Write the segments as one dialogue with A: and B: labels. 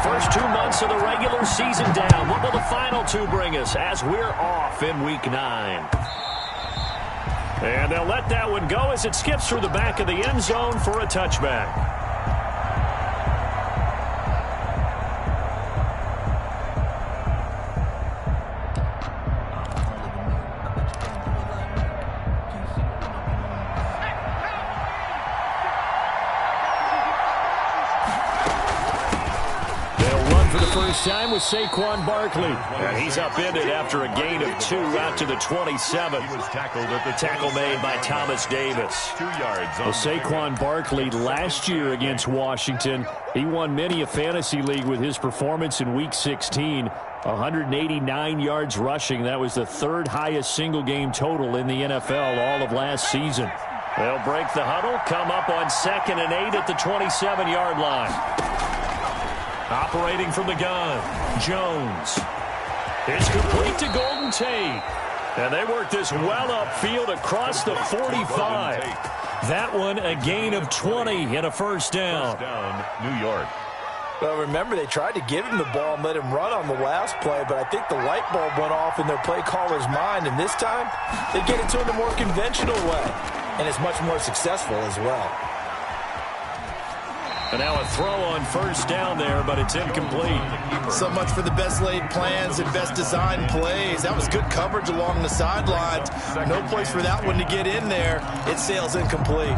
A: First 2 months of the regular season down. What will the final 2 bring us as we're off in Week 9? And they'll let that one go as it skips through the back of the end zone for a touchback. First time with Saquon Barkley. And he's upended after a gain of 2 out to the 27.
B: He was tackled at the
A: tackle made by Thomas Davis.
B: 2 yards.
A: Well, Saquon Barkley last year against Washington, he won many a fantasy league with his performance in Week 16. 189 yards rushing. That was the 3rd highest single game total in the NFL all of last season. They'll break the huddle, come up on 2nd and 8 at the 27-yard line. Operating from the gun, Jones. It's complete to Golden Tate. And they work this well upfield across the 45. That one a gain of 20 and a first down.
B: New York.
C: Well, remember, they tried to give him the ball and let him run on the last play, but I think the light bulb went off in their play caller's mind, and this time they get it to him the more conventional way, and it's much more successful as well.
A: And now a throw on first down there, but it's incomplete.
C: So much for the best laid plans and best designed plays. That was good coverage along the sidelines. No place for that one to get in there. It sails incomplete.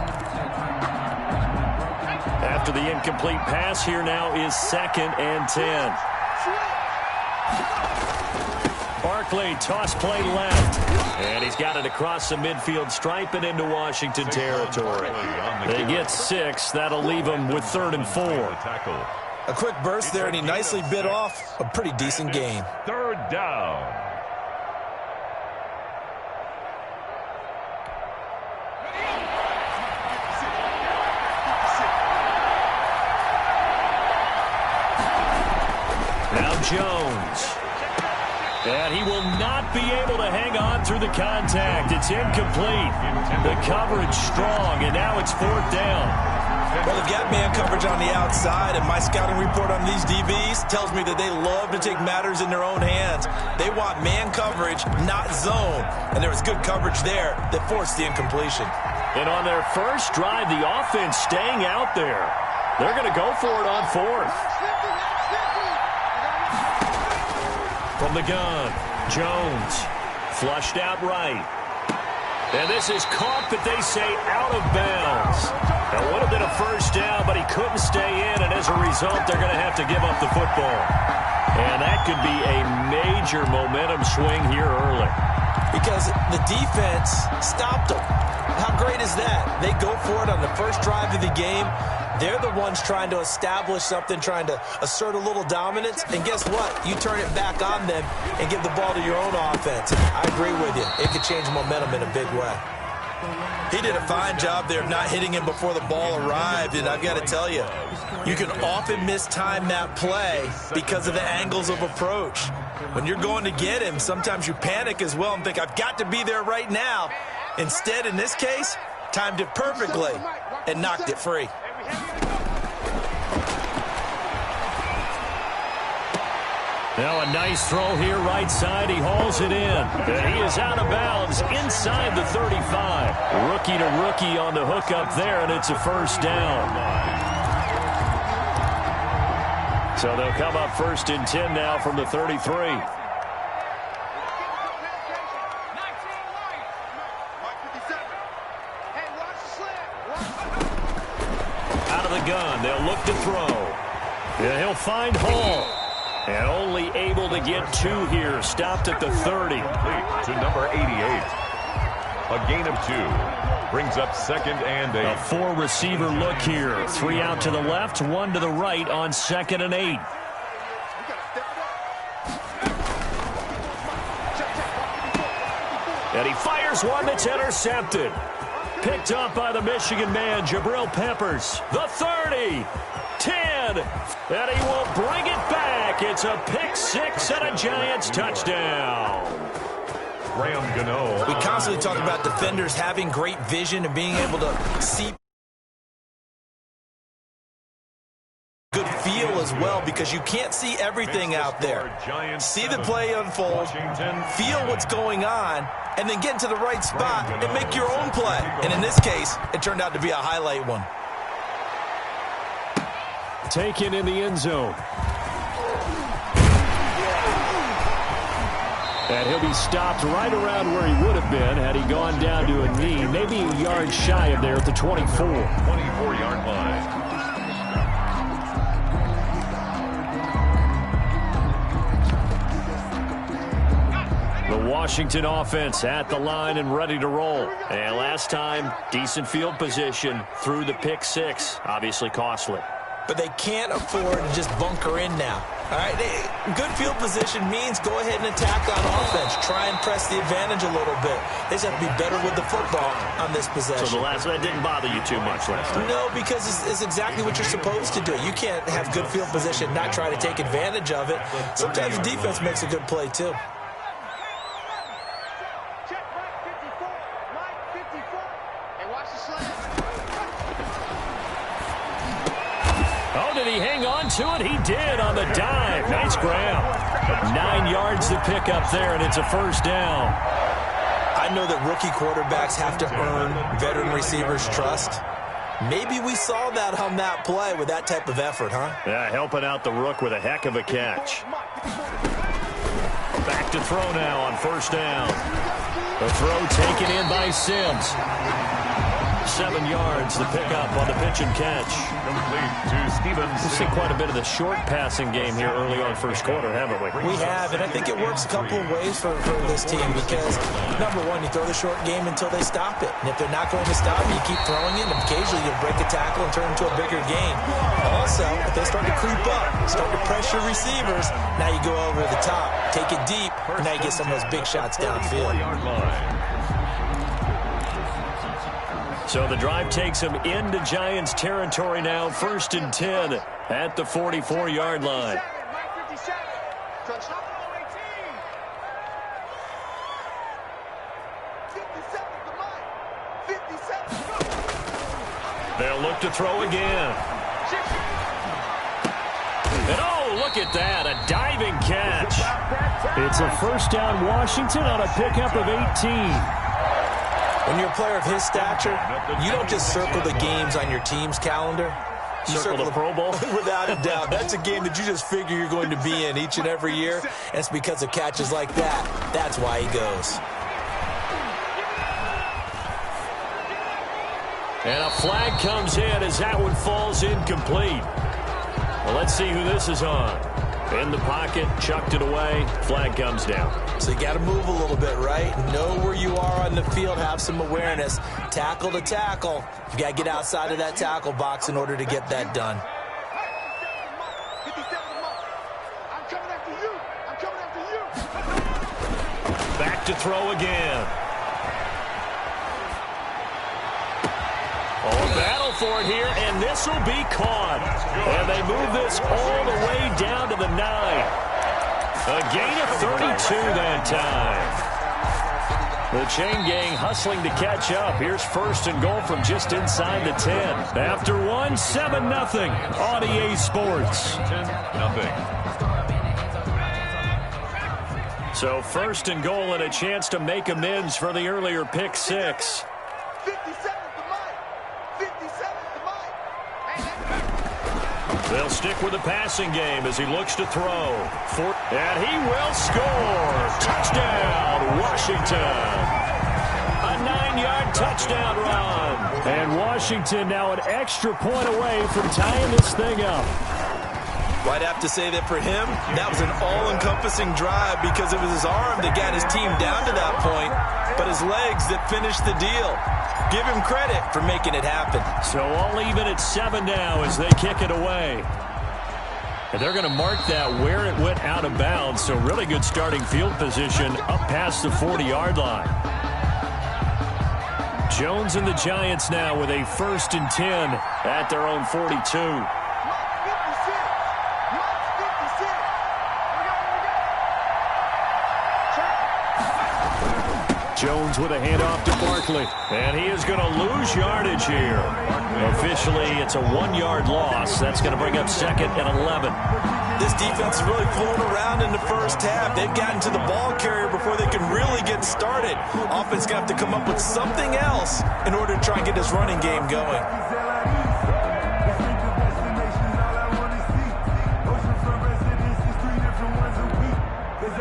A: After the incomplete pass, here now is 2nd and 10. Barkley, toss play left. And he's got it across the midfield stripe and into Washington territory. They get 6. That'll leave them with 3rd and 4.
C: A quick burst there, and he nicely bit off a pretty decent gain.
B: 3rd down.
A: Now Jones. And he will not be able to hang on through the contact. It's incomplete. The coverage strong, and now it's 4th down.
C: Well, they've got man coverage on the outside, and my scouting report on these DBs tells me that they love to take matters in their own hands. They want man coverage, not zone. And there was good coverage there that forced the incompletion.
A: And on their first drive, the offense staying out there. They're going to go for it on 4th. From the gun, Jones, flushed out right. And this is caught, but they say out of bounds. That would have been a first down, but he couldn't stay in, and as a result, they're going to have to give up the football. And that could be a major momentum swing here early.
C: Because the defense stopped them. How great is that? They go for it on the first drive of the game. They're the ones trying to establish something, trying to assert a little dominance. And guess what? You turn it back on them and give the ball to your own offense. I agree with you. It could change momentum in a big way. He did a fine job there of not hitting him before the ball arrived. And I've got to tell you, you can often mistime that play because of the angles of approach. When you're going to get him, sometimes you panic as well and think, I've got to be there right now. Instead, in this case, timed it perfectly and knocked it free.
A: Now a nice throw here right side. He hauls it in. And he is out of bounds inside the 35. Rookie to rookie on the hook up there, and it's a first down. So they'll come up 1st and 10 now from the 33. Out of the gun, they'll look to throw. And he'll find Hall. And only able to get 2 here. Stopped at the 30.
B: To number 88. A gain of 2. Brings up 2nd and 8.
A: A 4-receiver look here. 3 out to the left, 1 to the right on 2nd and 8. And he fires one that's intercepted. Picked up by the Michigan man, Jabril Peppers. The 30. 10, and he will bring it back. It's a pick 6 and a Giants touchdown.
C: We constantly talk about defenders having great vision and being able to see good feel as well because you can't see everything out there. See the play unfold, feel what's going on, and then get into the right spot and make your own play. And in this case, it turned out to be a highlight one.
A: Taken in the end zone. And he'll be stopped right around where he would have been had he gone down to a knee, maybe a yard shy of there at the 24.
B: 24-yard line.
A: The Washington offense at the line and ready to roll. And last time, decent field position through the pick six. Obviously costly.
C: But they can't afford to just bunker in now. All right, good field position means go ahead and attack on offense. Try and press the advantage a little bit. They just have to be better with the football on this possession.
A: So that didn't bother you too much last time?
C: No, because it's exactly what you're supposed to do. You can't have good field position, not try to take advantage of it. Sometimes the defense makes a good play, too.
A: Oh, did he hang on to it? He did on the dive. Nice grab. 9 yards to pick up there, and it's a first down.
C: I know that rookie quarterbacks have to earn veteran receivers' trust. Maybe we saw that on that play with that type of effort, huh?
A: Yeah, helping out the rook with a heck of a catch. Back to throw now on first down. The throw taken in by Sims. 7 yards to pick up on the pitch and catch.
B: Complete to Stevens.
A: We've seen quite a bit of the short passing game here early on first quarter, haven't we?
C: We have, and I think it works a couple of ways for this team because, number one, you throw the short game until they stop it. And if they're not going to stop it, you keep throwing it, and occasionally you'll break a tackle and turn it into a bigger game. Also, if they start to creep up, start to pressure receivers, now you go over the top, take it deep, and now you get some of those big shots downfield.
A: So the drive takes him into Giants territory now, 1st and 10 at the 44-yard line. They'll look to throw again. And oh, look at that, a diving catch. It's a first down Washington on a pickup of 18.
C: When you're a player of his stature, you don't just circle the games on your team's calendar. You
A: circle the Pro Bowl?
C: Without a doubt. That's a game that you just figure you're going to be in each and every year. And it's because of catches like that. That's why he goes.
A: And a flag comes in as that one falls incomplete. Well, let's see who this is on. In the pocket, chucked it away, flag comes down.
C: So you got to move a little bit, right? Know where you are on the field, have some awareness. Tackle to tackle. You got to get outside of that tackle box in order to get that done.
A: Back to throw again. Oh, battle for it here, and this will be caught. And they move this all the way down to the 9. A gain of 32 that time. The chain gang hustling to catch up. Here's 1st and goal from just inside the 10. After one, 7-0 on EA Sports.
B: 10-0.
A: So 1st and goal and a chance to make amends for the earlier pick 6. They'll stick with the passing game as he looks to throw. And he will score. Touchdown, Washington. A 9-yard touchdown run. And Washington now an extra point away from tying this thing up.
C: Well, I'd have to say that for him, that was an all-encompassing drive because it was his arm that got his team down to that point, but his legs that finished the deal. Give him credit for making it happen.
A: So all even at 7 now as they kick it away. And they're going to mark that where it went out of bounds. So really good starting field position up past the 40-yard line. Jones and the Giants now with a 1st and 10 at their own 42. Jones with a handoff to Barkley. And he is going to lose yardage here. Officially, it's a 1-yard loss. That's going to bring up 2nd and 11.
C: This defense is really fooling around in the first half. They've gotten to the ball carrier before they can really get started. Offense going to have to come up with something else in order to try and get this running game going.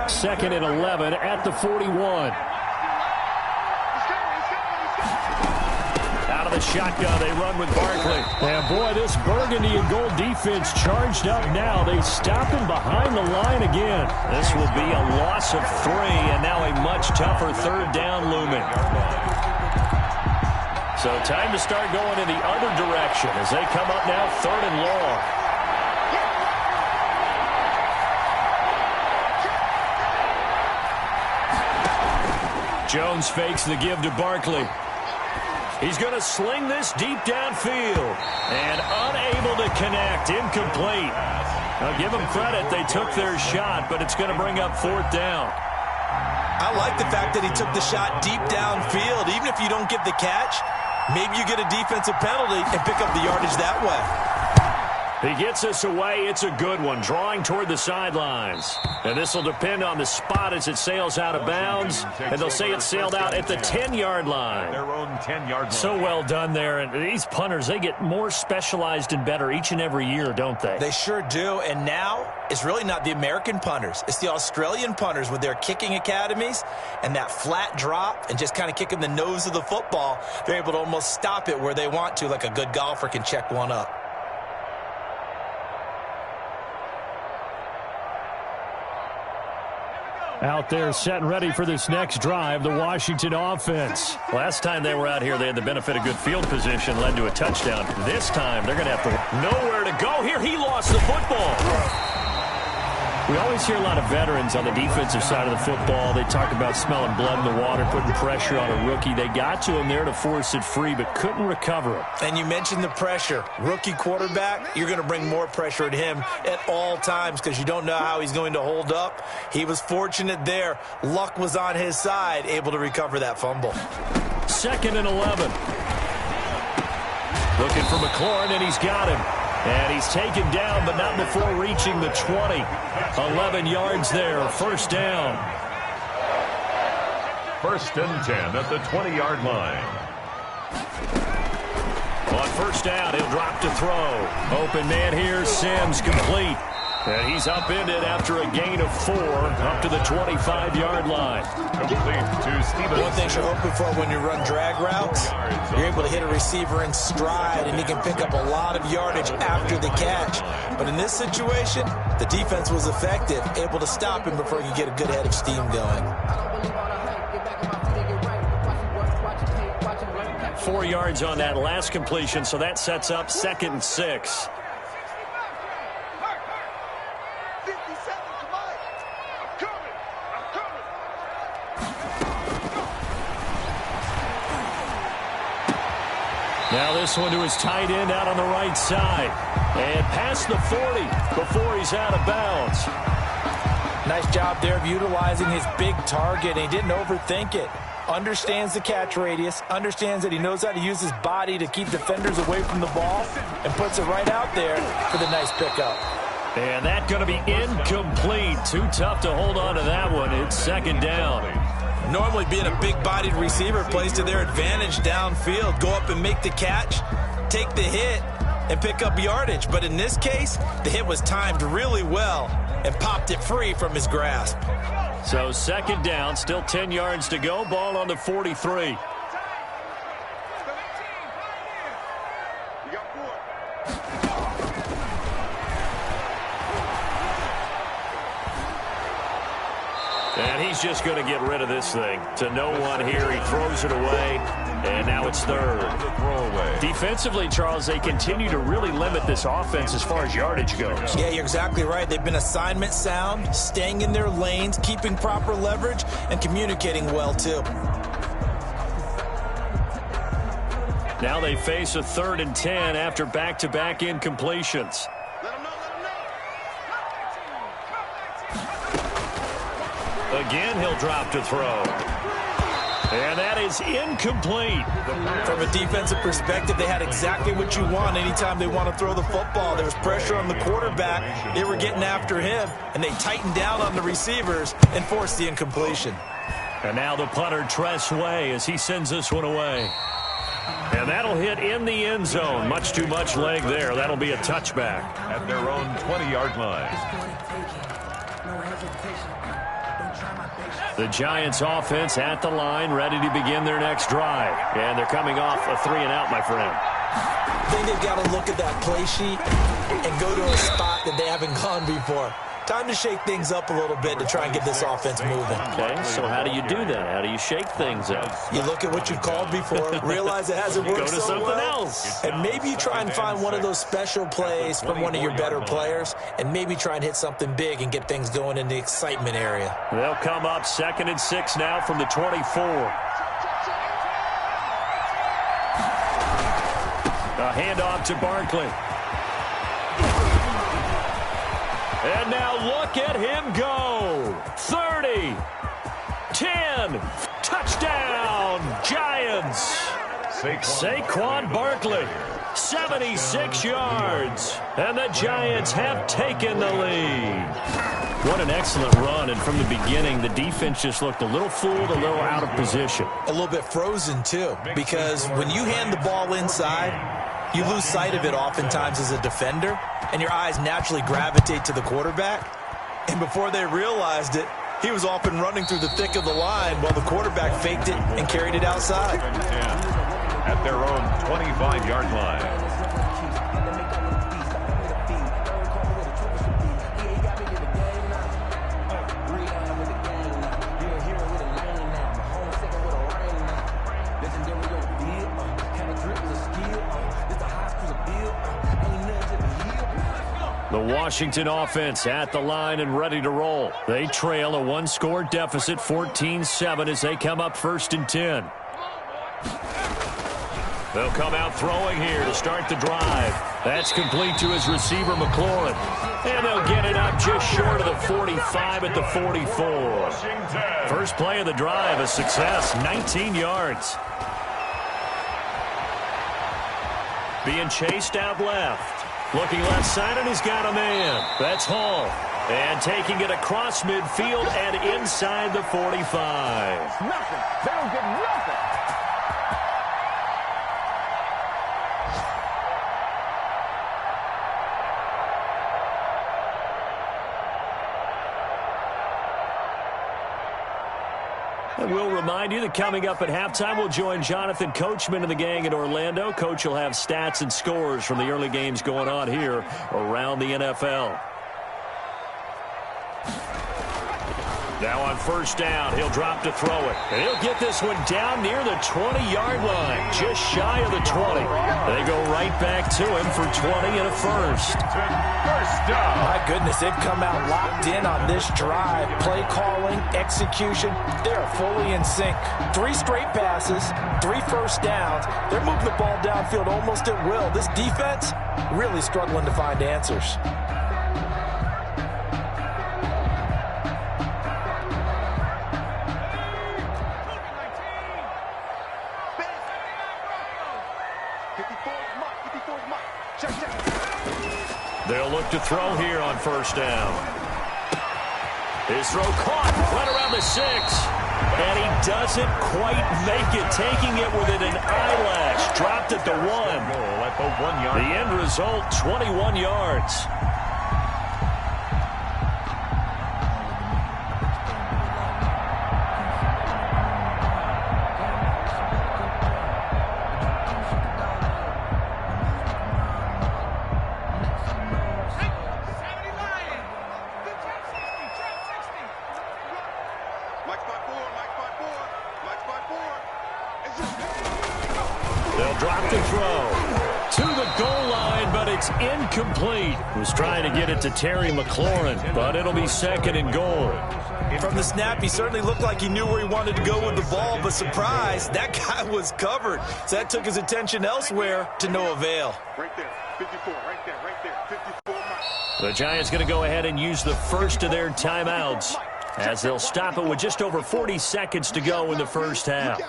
A: 2nd and 11 at the 41. Out of the shotgun, they run with Barkley. And boy, this burgundy and gold defense charged up now. They stop him behind the line again. This will be a loss of 3, and now a much tougher 3rd down looming. So time to start going in the other direction as they come up now 3rd and long. Jones fakes the give to Barkley. He's going to sling this deep downfield. And unable to connect. Incomplete. Now give them credit. They took their shot, but it's going to bring up 4th down.
C: I like the fact that he took the shot deep downfield. Even if you don't get the catch, maybe you get a defensive penalty and pick up the yardage that way.
A: He gets us away. It's a good one. Drawing toward the sidelines. And this will depend on the spot as it sails out of bounds. And they'll say it sailed out at the 10-yard line.
B: Their own 10-yard line.
A: So well done there. And these punters, they get more specialized and better each and every year, don't they?
C: They sure do. And now it's really not the American punters. It's the Australian punters with their kicking academies and that flat drop and just kind of kicking the nose of the football. They're able to almost stop it where they want to, like a good golfer can check one up.
A: Out there set and ready for this next drive, the Washington offense. Last time they were out here, they had the benefit of good field position, led to a touchdown. This time, they're going to have to nowhere to go. Here, he lost the football. We always hear a lot of veterans on the defensive side of the football. They talk about smelling blood in the water, putting pressure on a rookie. They got to him there to force it free, but couldn't recover it.
C: And you mentioned the pressure. Rookie quarterback, you're going to bring more pressure at him at all times because you don't know how he's going to hold up. He was fortunate there. Luck was on his side, able to recover that fumble.
A: 2nd and 11. Looking for McLaurin, and he's got him. And he's taken down, but not before reaching the 20. 11 yards there, 1st down.
B: 1st and 10 at the 20-yard line.
A: On 1st down, he'll drop to throw. Open man here, Sims, complete. And he's upended after a gain of 4 up to the 25-yard line.
B: Complete to Stevens.
C: One thing you're hoping for when you run drag routes, you're able to hit a receiver in stride, and he can pick up a lot of yardage after the catch. But in this situation, the defense was effective, able to stop him before he could get a good head of steam going.
A: 4 yards on that last completion, so that sets up 2nd and 6. Now this one to his tight end out on the right side. And past the 40 before he's out of bounds.
C: Nice job there of utilizing his big target. He didn't overthink it. Understands the catch radius. Understands that he knows how to use his body to keep defenders away from the ball. And puts it right out there for the nice pickup.
A: And that's going to be incomplete. Too tough to hold on to that one. It's 2nd down.
C: Normally being a big-bodied receiver plays to their advantage downfield. Go up and make the catch, take the hit, and pick up yardage. But in this case, the hit was timed really well and popped it free from his grasp.
A: So 2nd down, still 10 yards to go. Ball on the 43. And he's just going to get rid of this thing. To no one here. He throws it away. And now it's 3rd. Defensively, Charles, they continue to really limit this offense as far as yardage goes.
C: Yeah, you're exactly right. They've been assignment sound, staying in their lanes, keeping proper leverage, and communicating well, too.
A: Now they face a 3rd and 10 after back-to-back incompletions. Again, he'll drop to throw. And that is incomplete.
C: From a defensive perspective, they had exactly what you want anytime they want to throw the football. There was pressure on the quarterback. They were getting after him, and they tightened down on the receivers and forced the incompletion.
A: And now the punter, Tress Way, as he sends this one away. And that'll hit in the end zone. Much too much leg there. That'll be a touchback.
B: At their own 20-yard line.
A: The Giants offense at the line, ready to begin their next drive. And they're coming off a 3-and-out, my friend.
C: I think they've got to look at that play sheet and go to a spot that they haven't gone before. Time to shake things up a little bit to try and get this offense moving.
A: Okay, so how do you do that? How do you shake things up?
C: You look at what you've called before, realize it hasn't worked
A: Go to
C: so
A: something
C: well,
A: else.
C: and maybe you try and find one of those special plays from one of your better players, and maybe try and hit something big and get things going in the excitement area.
A: They'll come up 2nd and 6 now from the 24. A handoff to Barkley. And now look at him go. 30, 10, touchdown, Giants. Saquon Barkley, 76 yards. And the Giants have taken the lead. What an excellent run. And from the beginning, the defense just looked a little fooled, a little out of position.
C: A little bit frozen, too, because when you hand the ball inside, you lose sight of it oftentimes as a defender, and your eyes naturally gravitate to the quarterback. And before they realized it, he was off and running through the thick of the line while the quarterback faked it and carried it outside.
B: At their own 25-yard line.
A: The Washington offense at the line and ready to roll. They trail a one-score deficit, 14-7, as they come up 1st and 10. They'll come out throwing here to start the drive. That's complete to his receiver, McLaurin. And they'll get it up just short of the 45 at the 44. First play of the drive, a success, 19 yards. Being chased out left. Looking left side, and he's got a man. That's Hall. And taking it across midfield and inside the 45.
D: Nothing. They don't get nothing.
A: And we'll remind you that coming up at halftime, we'll join Jonathan Coachman and the gang in Orlando. Coach will have stats and scores from the early games going on here around the NFL. Now on 1st down, he'll drop to throw it. And he'll get this one down near the 20-yard line, just shy of the 20. They go right back to him for 20 and a first.
B: First down.
C: My goodness, they've come out locked in on this drive. Play calling, execution, they are fully in sync. 3 straight passes, 3 first downs. They're moving the ball downfield almost at will. This defense really struggling to find answers.
A: They'll look to throw here on 1st down. His throw caught right around the 6. And he doesn't quite make it, taking it within an eyelash. Dropped at the 1.
B: At the 1-yard.
A: The end result, 21 yards. They'll drop the throw to the goal line, but it's incomplete. Was trying to get it to Terry McLaurin, but it'll be 2nd and goal.
C: From the snap, he certainly looked like he knew where he wanted to go with the ball, but surprise, that guy was covered. So that took his attention elsewhere to no avail.
D: Right there, 54, right there, 54.
A: The Giants going to go ahead and use the first of their timeouts. as they'll stop it with just over 40 seconds to go in the first half.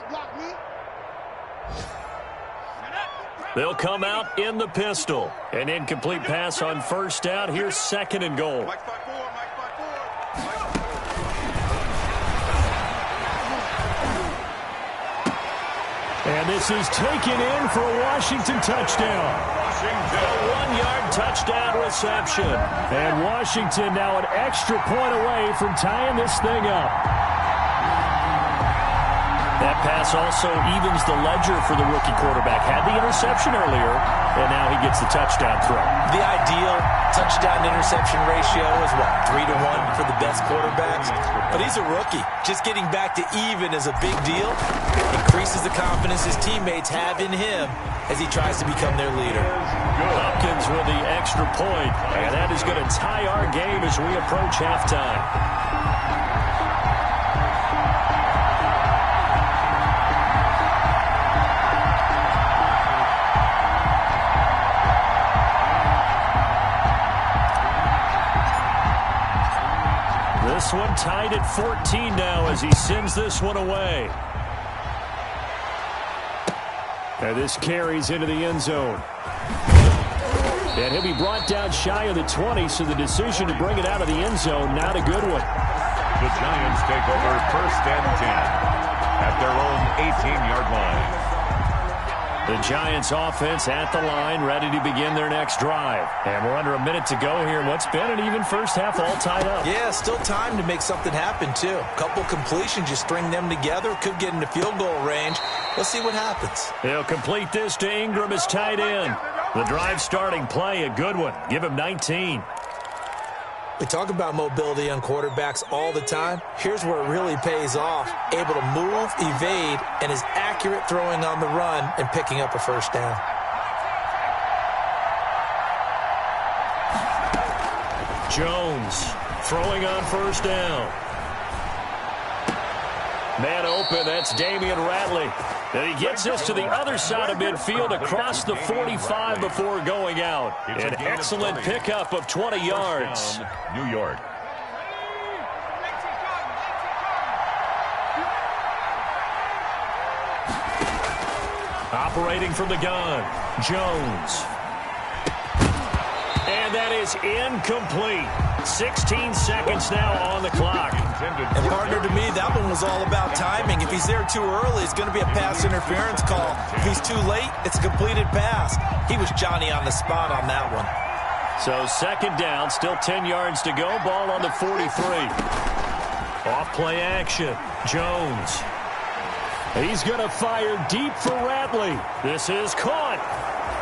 A: They'll come out in the pistol. An incomplete pass on first down. Here's 2nd and goal. And this is taken in for a Washington touchdown. A 1-yard touchdown reception. And Washington now an extra point away from tying this thing up. That pass also evens the ledger for the rookie quarterback. Had the interception earlier, and now he gets the touchdown throw.
C: The ideal touchdown-interception ratio is, what, 3-to-1 for the best quarterbacks? But he's a rookie. Just getting back to even is a big deal. Increases the confidence his teammates have in him as he tries to become their leader.
A: Hopkins with the extra point, and that is going to tie our game as we approach halftime. This one tied at 14 now as he sends this one away. And this carries into the end zone. And he'll be brought down shy of the 20, so the decision to bring it out of the end zone, not a good one.
B: The Giants take over 1st and 10 at their own 18-yard line.
A: The Giants offense at the line, ready to begin their next drive. And we're under a minute to go here. What's been an even first half, all tied up.
C: Yeah, still time to make something happen, too. A couple completions, just string them together. Could get into field goal range. Let's see what happens.
A: He'll complete this to Ingram as tight end. The drive starting play, a good one. Give him 19.
C: We talk about mobility on quarterbacks all the time. Here's where it really pays off. Able to move, evade, and is accurate throwing on the run and picking up a first down.
A: Jones throwing on first down. Man open, that's Damian Ratley. And he gets this to the other side of midfield across the 45 before going out. An excellent pickup of 20 yards.
B: New York.
A: Operating from the gun, Jones. And that is incomplete. 16 seconds now on the clock.
C: And partner, to me, that one was all about timing. If he's there too early, it's going to be a pass interference call. If he's too late, it's a completed pass. He was Johnny on the spot on that one.
A: So 2nd down, still 10 yards to go. Ball on the 43. Off play action, Jones. He's going to fire deep for Ratley. This is caught.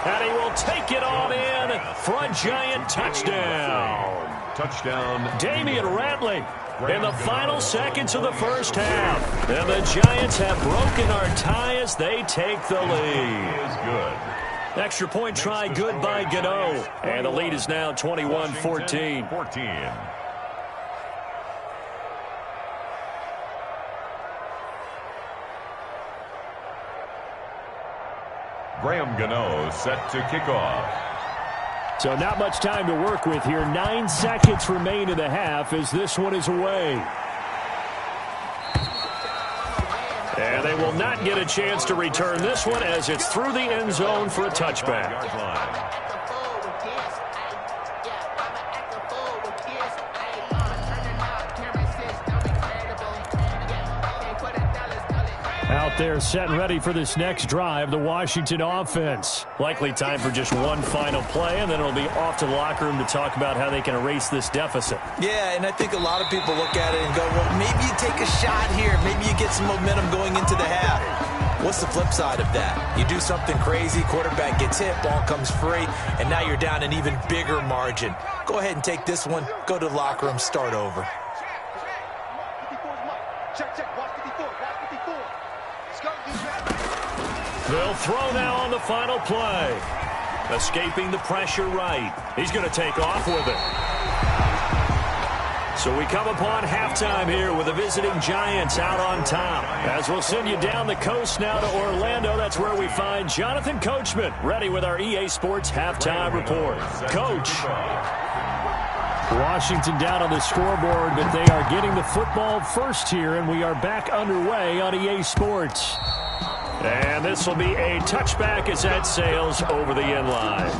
A: And he will take it on in for a Giant touchdown.
B: Touchdown.
A: Damian Ratley in the final seconds of the first half. And the Giants have broken our tie as they take the lead.
B: Is good.
A: Extra point try good by Gano. And the lead is now 21-14.
B: 14. Graham Gano set to kick off.
A: So not much time to work with here. 9 seconds remain in the half as this one is away. And they will not get a chance to return this one as it's through the end zone for a touchback. Out there set and ready for this next drive, the Washington offense. Likely time for just one final play, and then it'll be off to the locker room to talk about how they can erase this deficit.
C: Yeah, and I think a lot of people look at it and go, well, maybe you take a shot here. Maybe you get some momentum going into the half. What's the flip side of that? You do something crazy, quarterback gets hit, ball comes free, and now you're down an even bigger margin. Go ahead and take this one, go to the locker room, start over.
A: They'll throw now on the final play. Escaping the pressure right. He's going to take off with it. So we come upon halftime here with the visiting Giants out on top. As we'll send you down the coast now to Orlando, that's where we find Jonathan Coachman, ready with our EA Sports Halftime Report. Coach. Washington down on the scoreboard, but they are getting the football first here, and we are back underway on EA Sports. And this will be a touchback as that sails over the end line.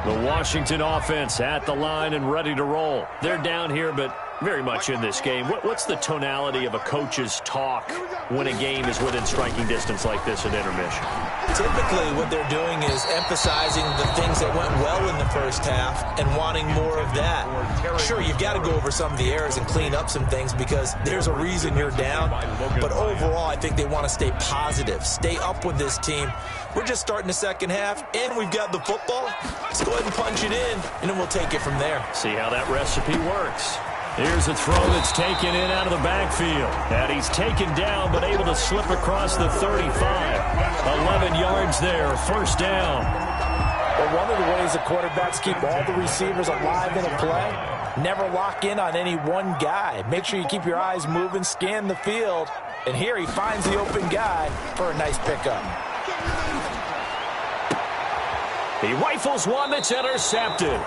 A: The Washington offense at the line and ready to roll. They're down here, but very much in this game. What's the tonality of a coach's talk when a game is within striking distance like this at intermission?
C: Typically, what they're doing is emphasizing the things that went well in the first half and wanting more of that. Sure, you've got to go over some of the errors and clean up some things because there's a reason you're down. But overall, I think they want to stay positive, stay up with this team. We're just starting the second half, and we've got the football. Let's go ahead and punch it in, and then we'll take it from there.
A: See how that recipe works. Here's a throw that's taken in out of the backfield. And he's taken down, but able to slip across the 35. 11 yards there, first down.
E: Well, one of the ways the quarterbacks keep all the receivers alive in a play, never lock in on any one guy. Make sure you keep your eyes moving, scan the field. And here he finds the open guy for a nice pickup.
A: He rifles one that's intercepted.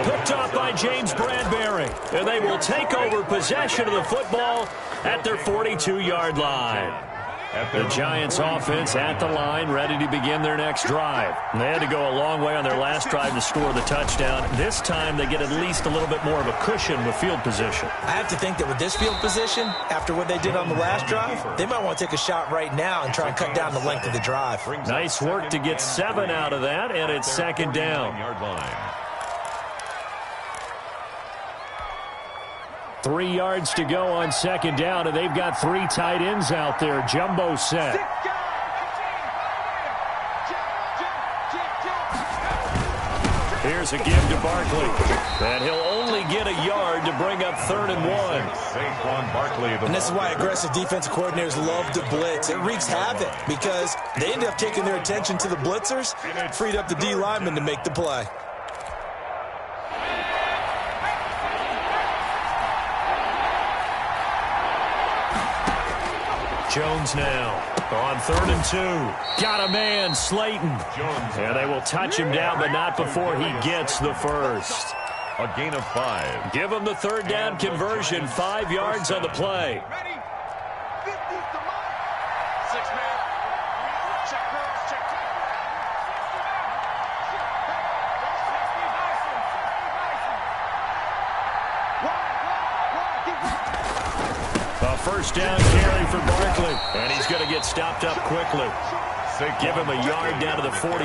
A: Picked off by James Bradbury. And they will take over possession of the football at their 42-yard line. The Giants offense at the line, ready to begin their next drive. They had to go a long way on their last drive to score the touchdown. This time they get at least a little bit more of a cushion with field position.
C: I have to think that with this field position, after what they did on the last drive, they might want to take a shot right now and try and cut down the length of the drive.
A: Nice work to get 7 out of that, and it's second down. 3 yards to go on second down, and they've got 3 tight ends out there. Jumbo set. Here's a give to Barkley. And he'll only get a yard to bring up 3rd and 1.
C: And this is why aggressive defensive coordinators love to blitz. It wreaks havoc because they end up taking their attention to the blitzers, freed up the D lineman to make the play.
A: Jones now on 3rd and 2. Got a man, Slayton. And they will touch him down, but not before he gets the first.
B: A gain of 5.
A: Give him the 3rd down conversion. 5 yards on the play. First down carry for Barkley. And he's going to get stopped up quickly. Give him a yard down to the 43.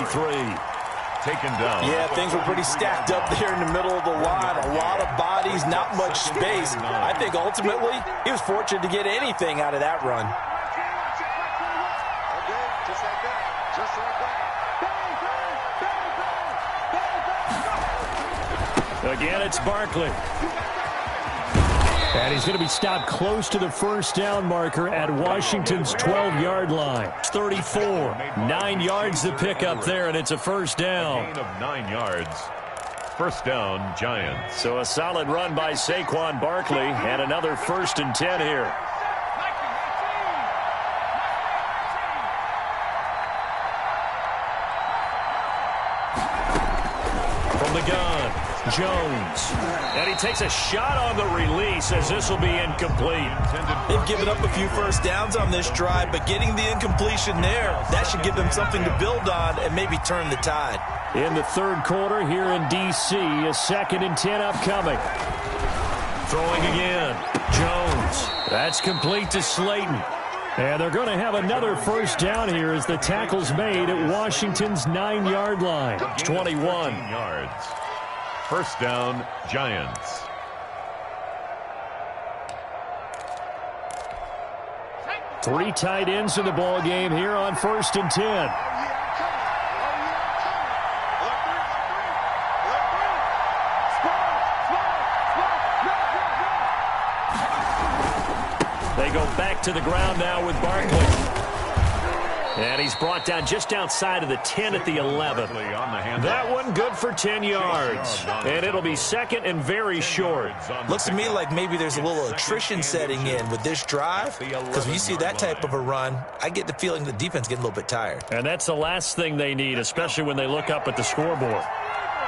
B: Taken down.
E: Yeah, things were pretty stacked up there in the middle of the line. A lot of bodies, not much space. I think ultimately he was fortunate to get anything out of that run.
A: Again, it's Barkley. And he's going to be stopped close to the first down marker at Washington's 12-yard line. 34. 9 yards to pick up there, and it's a first down.
B: Gain of 9 yards. First down, Giants.
A: So a solid run by Saquon Barkley, and another 1st and 10 here. From the gun, Jones. And he takes a shot on the release as this will be incomplete.
C: They've given up a few first downs on this drive, but getting the incompletion there, that should give them something to build on and maybe turn the tide.
A: In the 3rd quarter here in D.C., a 2nd and 10 upcoming. Throwing again, Jones. That's complete to Slayton. And they're going to have another first down here as the tackle's made at Washington's 9-yard line. 21
B: yards. First down, Giants.
A: Three tight ends in the ball game here on 1st and 10. They go back to the ground now with Barkley. And he's brought down just outside of the 10 at the 11. That one good for 10 yards. And it'll be 2nd and very short.
C: Looks to me like maybe there's a little attrition setting in with this drive. Because when you see that type of a run, I get the feeling the defense getting a little bit tired.
A: And that's the last thing they need, especially when they look up at the scoreboard.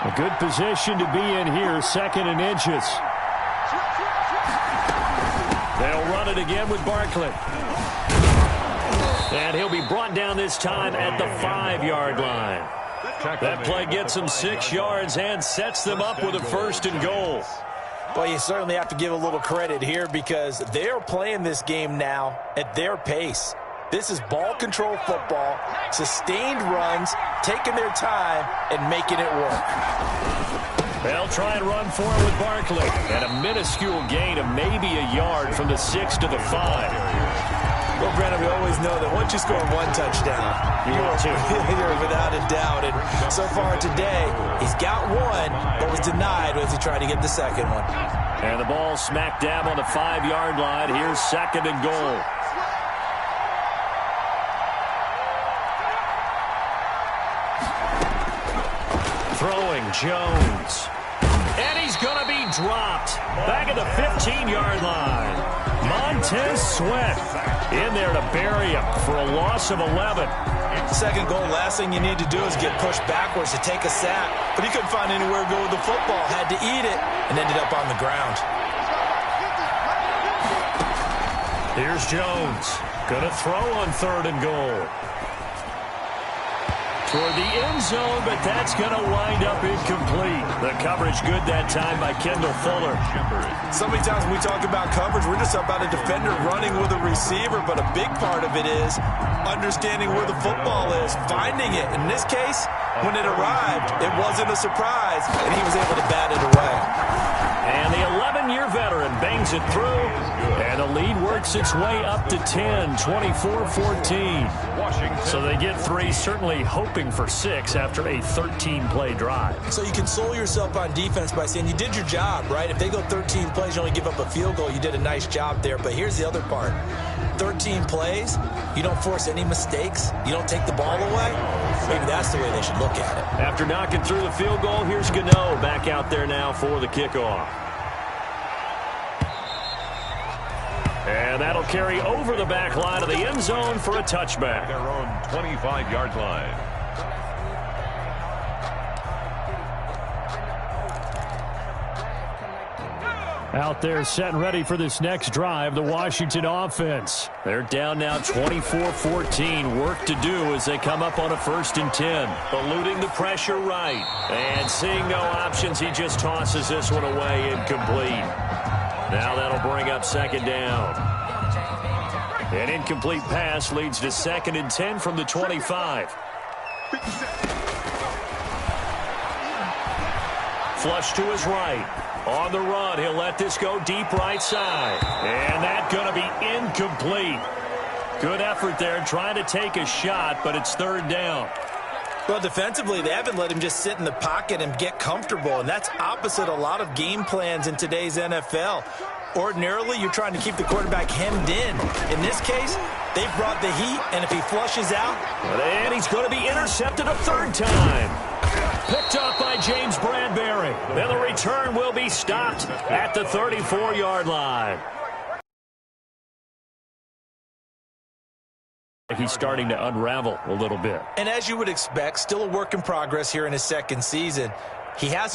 A: A good position to be in here, 2nd and inches. They'll run it again with Barkley. And he'll be brought down this time at the 5-yard line. That play gets them 6 yards and sets them up with a 1st and goal.
E: Well, you certainly have to give a little credit here because they're playing this game now at their pace. This is ball control football, sustained runs, taking their time, and making it work.
A: They'll try and run for it with Barkley. And a minuscule gain of maybe a yard from the 6 to the 5.
C: Well, Brandon, we always know that once you score 1 touchdown, you're without a doubt. And so far today, he's got 1, but was denied as he tried to get the 2nd one.
A: And the ball smack dab on the 5-yard line. Here's 2nd and goal. Throwing Jones. And he's going to be dropped. Back at the 15-yard line. Montez Sweat in there to bury him for a loss of 11.
C: 2nd goal, last thing you need to do is get pushed backwards to take a sack. But he couldn't find anywhere to go with the football. Had to eat it and ended up on the ground.
A: Here's Jones. Going to throw on 3rd and goal. Toward the end zone, but that's going to wind up incomplete. The coverage good that time by Kendall Fuller.
C: So many times when we talk about coverage, we're just about a defender running with a receiver, but a big part of it is understanding where the football is, finding it. In this case, when it arrived, it wasn't a surprise, and he was able to bat it away.
A: And the 11-year veteran bangs it through, and the lead works its way up to 10, 24-14. So they get 3, certainly hoping for 6 after a 13-play drive.
C: So you console yourself on defense by saying you did your job, right? If they go 13 plays, you only give up a field goal, you did a nice job there. But here's the other part. 13 plays, you don't force any mistakes, you don't take the ball away. Maybe that's the way they should look at it.
A: After knocking through the field goal, here's Gano back out there now for the kickoff. And that'll carry over the back line of the end zone for a touchback.
B: Their own 25-yard line.
A: Out there set and ready for this next drive, the Washington offense. They're down now 24-14. Work to do as they come up on a 1st and 10. Eluding the pressure right. And seeing no options, he just tosses this one away incomplete. Now that'll bring up 2nd down. An incomplete pass leads to 2nd and 10 from the 25. Flush to his right. On the run, he'll let this go deep right side. And that's going to be incomplete. Good effort there, trying to take a shot, but it's 3rd down.
C: Well, defensively, they haven't let him just sit in the pocket and get comfortable, and that's opposite a lot of game plans in today's NFL. Ordinarily, you're trying to keep the quarterback hemmed in. In this case, they've brought the heat, and if he flushes out...
A: And he's going to be intercepted a 3rd time. Picked up by James Bradbury. Then the return will be stopped at the 34-yard line. He's starting to unravel a little bit.
C: And as you would expect, still a work in progress here in his 2nd season. He has